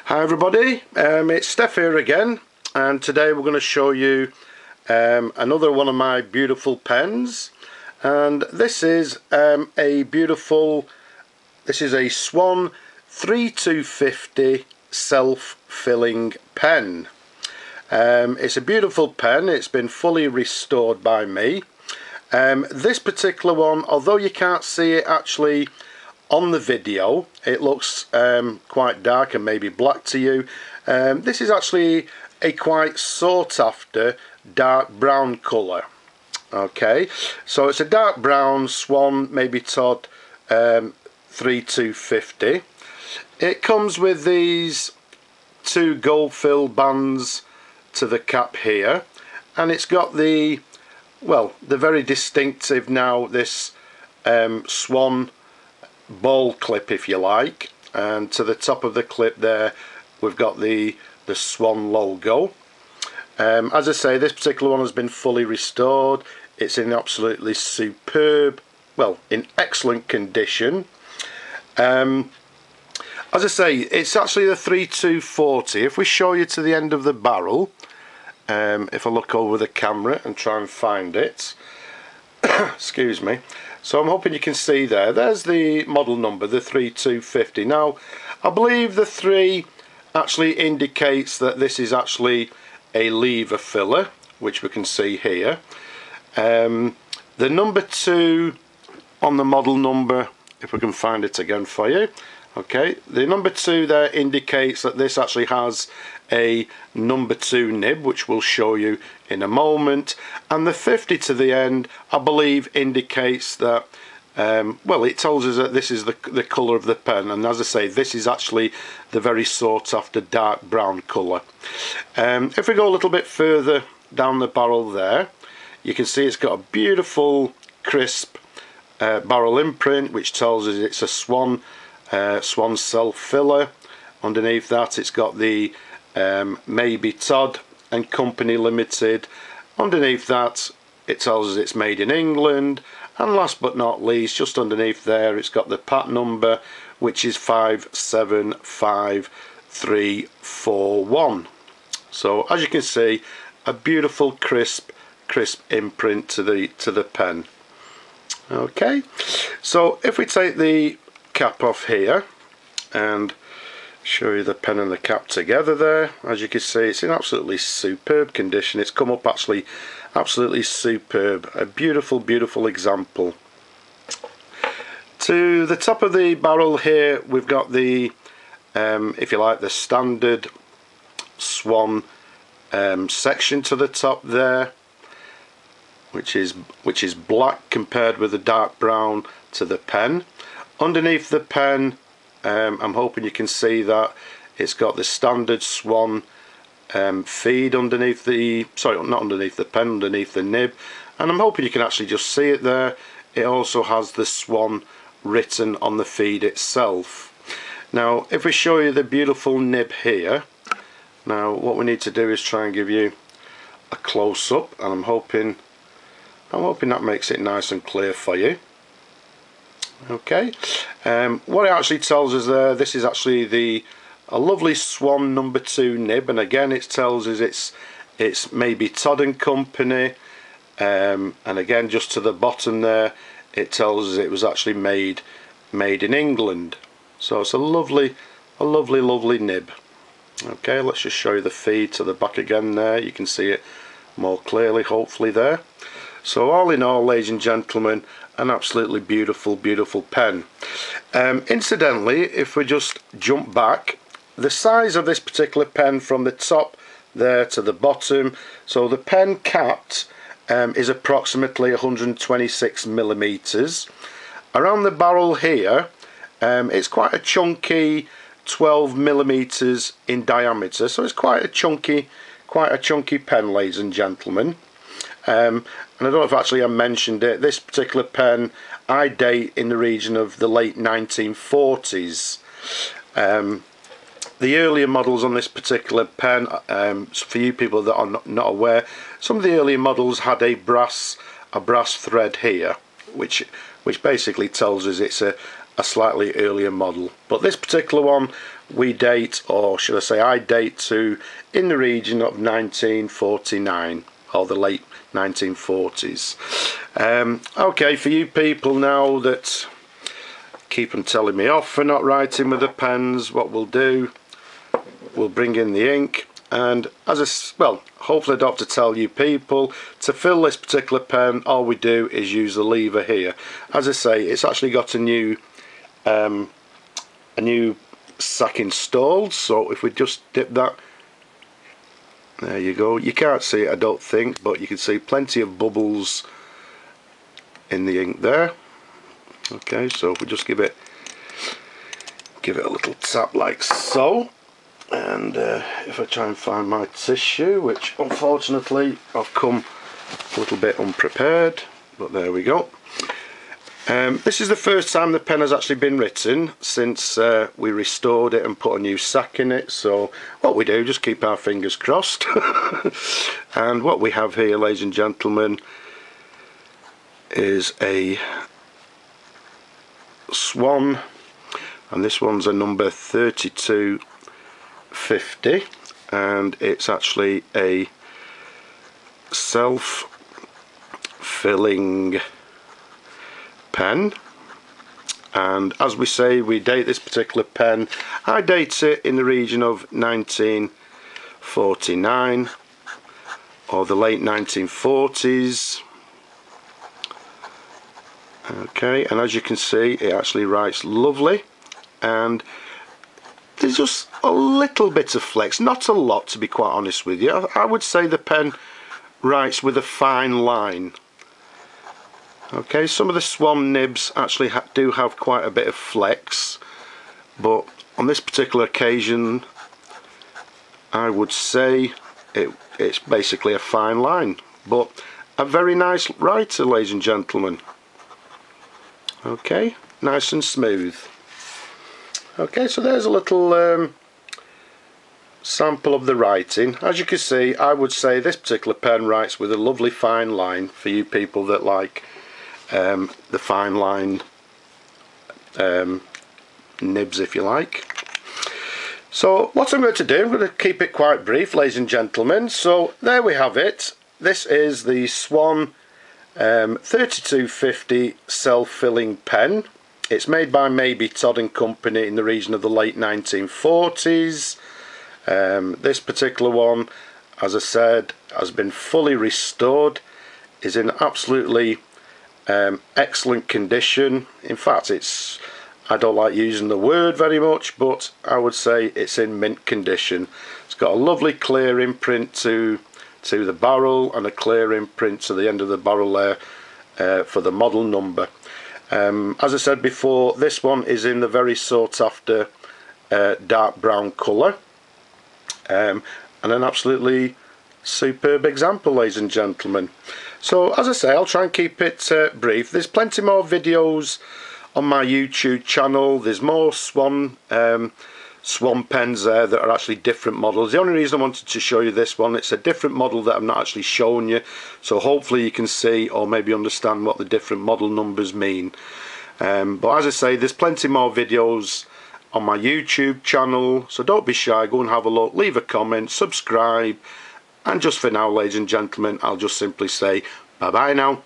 Hi everybody, it's Steph here again, and today we're going to show you another one of my beautiful pens, and this is a Swan 3250 self-filling pen. It's a beautiful pen. It's been fully restored by me. This particular one, although you can't see it actually on the video, it looks quite dark and maybe black to you. This is actually a quite sought after dark brown colour. Okay, so it's a dark brown Swan Mabie Todd 3250. It comes with these two gold fill bands to the cap here, and it's got the very distinctive now this Swan ball clip, if you like, and to the top of the clip there we've got the Swan logo. As I say, this particular one has been fully restored. It's in absolutely superb, in excellent condition. As I say, it's actually the 3240. If we show you to the end of the barrel, if I look over the camera and try and find it, excuse me. So I'm hoping you can see there's the model number, the 3250. Now, I believe the 3 actually indicates that this is actually a lever filler, which we can see here. The number 2 on the model number, if we can find it again for you. Okay, the number 2 there indicates that this actually has a number 2 nib, which we'll show you in a moment, and the 50 to the end, I believe, indicates that it tells us that this is the colour of the pen, and as I say, this is actually the very sought after dark brown colour. If we go a little bit further down the barrel there, you can see it's got a beautiful crisp barrel imprint, which tells us it's a Swan self filler. Underneath that it's got the Mabie Todd Co Ltd. Underneath that it tells us it's made in England, and last but not least, just underneath there, it's got the pat number, which is 575341. So as you can see, a beautiful crisp imprint to the pen. Okay, so if we take the cap off here and show you the pen and the cap together there, as you can see, it's in absolutely superb condition. It's come up actually absolutely superb. A beautiful example. To the top of the barrel here we've got the if you like, the standard Swan section to the top there, which is black compared with the dark brown to the pen. Underneath the pen, I'm hoping you can see that it's got the standard Swan feed underneath the, not underneath the pen, underneath the nib, and I'm hoping you can actually just see it there. It also has the Swan written on the feed itself. Now if we show you the beautiful nib here, now what we need to do is try and give you a close-up, and I'm hoping that makes it nice and clear for you. Okay, what it actually tells us there, this is actually a lovely Swan number 2 nib, and again it tells us it's Mabie Todd Co Ltd. And again, just to the bottom there, it tells us it was actually made in England. So it's a lovely nib. Okay, let's just show you the feed to the back again there. You can see it more clearly, hopefully, there. So all in all, ladies and gentlemen, an absolutely beautiful pen. Incidentally, if we just jump back, the size of this particular pen from the top there to the bottom, so the pen capped is approximately 126 millimeters. Around the barrel here, it's quite a chunky 12 millimeters in diameter, so it's quite a chunky pen, ladies and gentlemen. And I don't know if actually I mentioned it, this particular pen I date in the region of the late 1940s. The earlier models on this particular pen, for you people that are not aware, some of the earlier models had a brass thread here, which basically tells us it's a a slightly earlier model. But this particular one we date, or should I say I date to, in the region of 1949 or the late 1940s. Okay, for you people now that keep on telling me off for not writing with the pens, what we'll do, we'll bring in the ink, and well, hopefully I don't have to tell you people, to fill this particular pen all we do is use the lever here. As I say, it's actually got a new sack installed, so if we just dip that, there you go. You can't see it I don't think, but you can see plenty of bubbles in the ink there. Okay, so if we just give it a little tap like so, and if I try and find my tissue, which unfortunately I've come a little bit unprepared, but there we go. This is the first time the pen has actually been written since we restored it and put a new sack in it, so what we do, just keep our fingers crossed. And what we have here, ladies and gentlemen, is a Swan, and this one's a number 3250, and it's actually a self-filling pen. And as we say, we date this particular pen, I date it in the region of 1949 or the late 1940s. Okay, and as you can see, it actually writes lovely, and there's just a little bit of flex, not a lot to be quite honest with you. I would say the pen writes with a fine line. Okay, some of the Swan nibs actually do have quite a bit of flex, but on this particular occasion I would say it's basically a fine line, but a very nice writer, ladies and gentlemen. Okay, nice and smooth. Okay, so there's a little sample of the writing. As you can see, I would say this particular pen writes with a lovely fine line for you people that like the fine line nibs, if you like. So what I'm going to do, I'm going to keep it quite brief, ladies and gentlemen. So there we have it. This is the Swan 3250 self-filling pen. It's made by Mabie Todd Co Ltd in the region of the late 1940s. This particular one, as I said, has been fully restored, is in absolutely excellent condition. In fact, I don't like using the word very much, but I would say it's in mint condition. It's got a lovely clear imprint to the barrel and a clear imprint to the end of the barrel there for the model number. As I said before, this one is in the very sought after dark brown colour, and an absolutely superb example, ladies and gentlemen. So as I say, I'll try and keep it brief. There's plenty more videos on my YouTube channel. There's more Swan pens there that are actually different models. The only reason I wanted to show you this one, it's a different model that I'm not actually showing you, so hopefully you can see or maybe understand what the different model numbers mean. But as I say, there's plenty more videos on my YouTube channel, so don't be shy, go and have a look, leave a comment, subscribe, and just for now, ladies and gentlemen, I'll just simply say bye bye now.